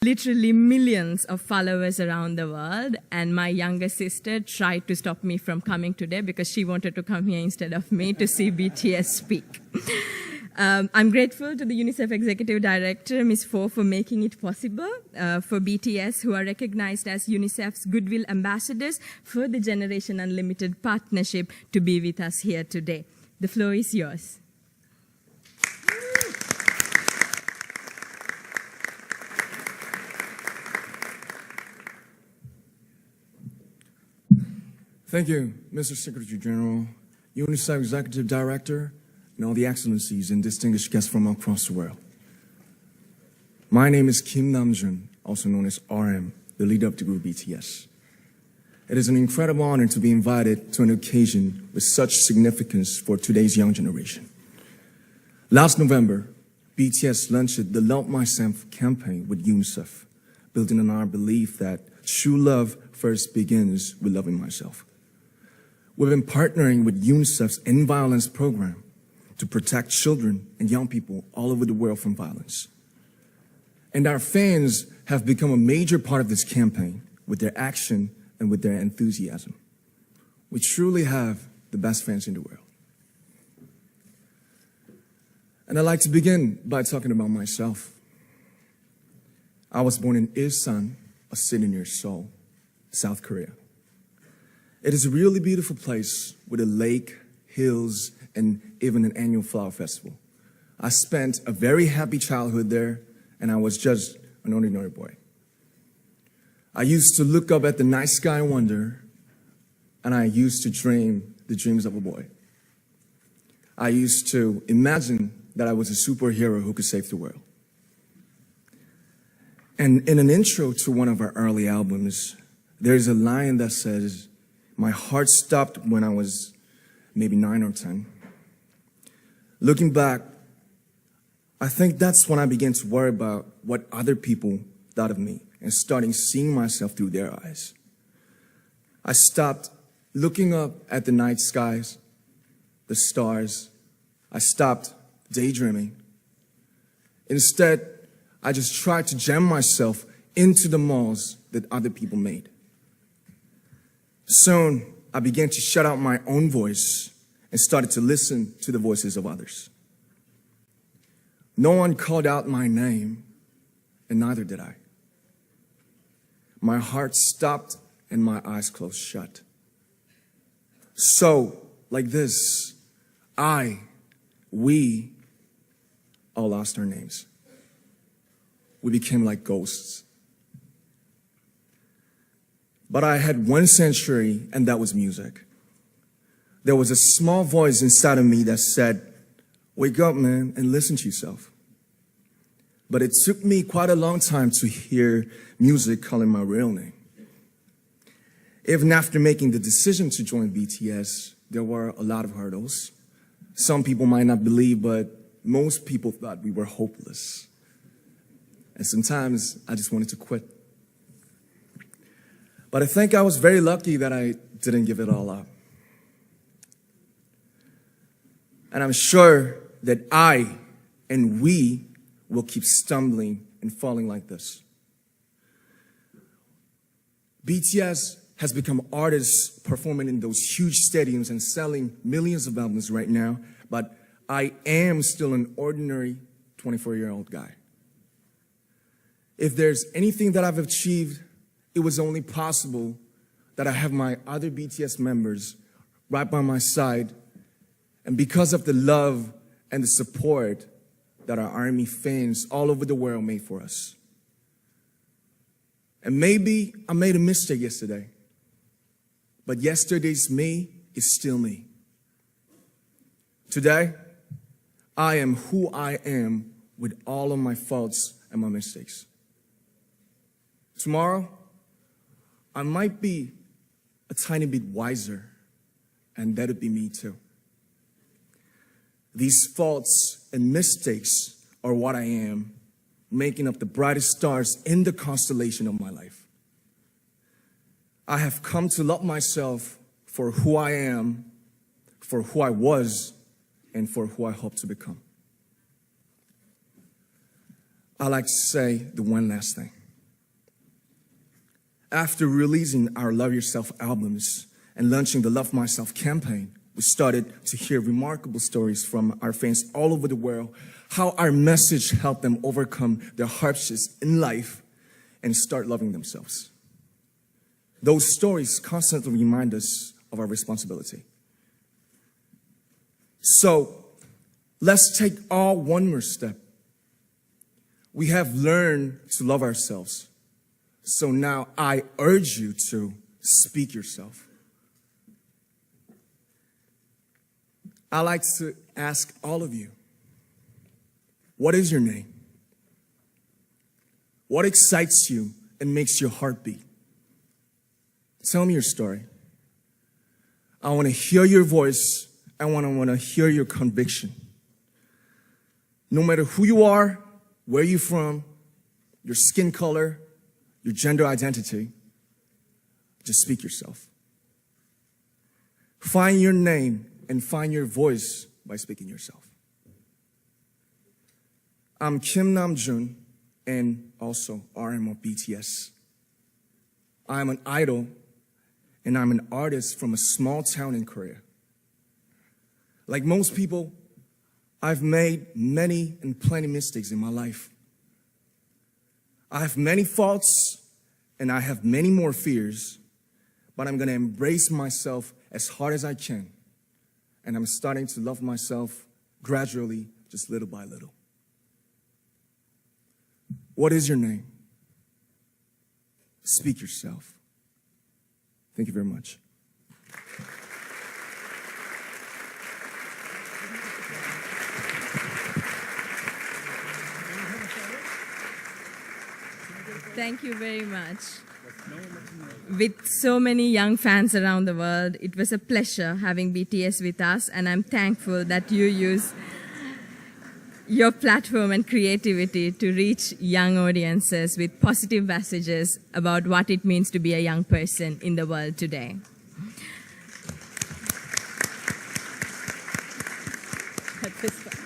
literally millions of followers around the world, and my younger sister tried to stop me from coming today because she wanted to come here instead of me to see BTS speak. I'm grateful to the UNICEF Executive Director, Ms. Fo, for making it possible for BTS, who are recognized as UNICEF's Goodwill Ambassadors for the Generation Unlimited partnership, to be with us here today. The floor is yours. Thank you, Mr. Secretary General, UNICEF Executive Director, and all the excellencies and distinguished guests from across the world. My name is Kim Namjoon, also known as RM, the leader of the group BTS. It is an incredible honor to be invited to an occasion with such significance for today's young generation. Last November, BTS launched the Love Myself campaign with UNICEF, building on our belief that true love first begins with loving myself. We've been partnering with UNICEF's End Violence program to protect children and young people all over the world from violence. And our fans have become a major part of this campaign with their action and with their enthusiasm. We truly have the best fans in the world. And I'd like to begin by talking about myself. I was born in Ilsan, a city near Seoul, South Korea. It is a really beautiful place with a lake, hills, and even an annual flower festival. I spent a very happy childhood there, and I was just an ordinary boy. I used to look up at the night sky and wonder, and I used to dream the dreams of a boy. I used to imagine that I was a superhero who could save the world. And in an intro to one of our early albums, there's a line that says, "My heart stopped when I was maybe 9 or 10. Looking back, I think that's when I began to worry about what other people thought of me and starting seeing myself through their eyes. I stopped looking up at the night skies, the stars. I stopped daydreaming. Instead, I just tried to jam myself into the malls that other people made. Soon, I began to shut out my own voice and started to listen to the voices of others. No one called out my name, and neither did I. My heart stopped and my eyes closed shut. So, like this, we all lost our names. We became like ghosts. But I had one sanctuary, and that was music. There was a small voice inside of me that said, "Wake up, man, and listen to yourself." But it took me quite a long time to hear music calling my real name. Even after making the decision to join BTS, there were a lot of hurdles. Some people might not believe, but most people thought we were hopeless. And sometimes I just wanted to quit. But I think I was very lucky that I didn't give it all up. And I'm sure that I and we will keep stumbling and falling like this. BTS has become artists performing in those huge stadiums and selling millions of albums right now, but I am still an ordinary 24-year-old guy. If there's anything that I've achieved, it was only possible that I have my other BTS members right by my side, and because of the love and the support that our ARMY fans all over the world made for us. And maybe I made a mistake yesterday, but yesterday's me is still me. Today, I am who I am with all of my faults and my mistakes. Tomorrow, I might be a tiny bit wiser, and that'll be me too. These faults and mistakes are what I am, making up the brightest stars in the constellation of my life. I have come to love myself for who I am, for who I was, and for who I hope to become. I like to say the one last thing. After releasing our Love Yourself albums and launching the Love Myself campaign, we started to hear remarkable stories from our fans all over the world, how our message helped them overcome their hardships in life and start loving themselves. Those stories constantly remind us of our responsibility. So let's take all one more step. We have learned to love ourselves. So now I urge you to speak yourself. I'd like to ask all of you, what is your name? What excites you and makes your heart beat? Tell me your story. I want to hear your voice. I want to hear your conviction. No matter who you are, where you're from, your skin color, your gender identity, just speak yourself. Find your name and find your voice by speaking yourself. I'm Kim Namjoon and also RM of BTS. I'm an idol and I'm an artist from a small town in Korea. Like most people, I've made many and plenty mistakes in my life. I have many faults and I have many more fears, but I'm gonna embrace myself as hard as I can. And I'm starting to love myself gradually, just little by little. What is your name? Speak yourself. Thank you very much. Thank you very much. With so many young fans around the world, it was a pleasure having BTS with us, and I'm thankful that you use your platform and creativity to reach young audiences with positive messages about what it means to be a young person in the world today. That was fun.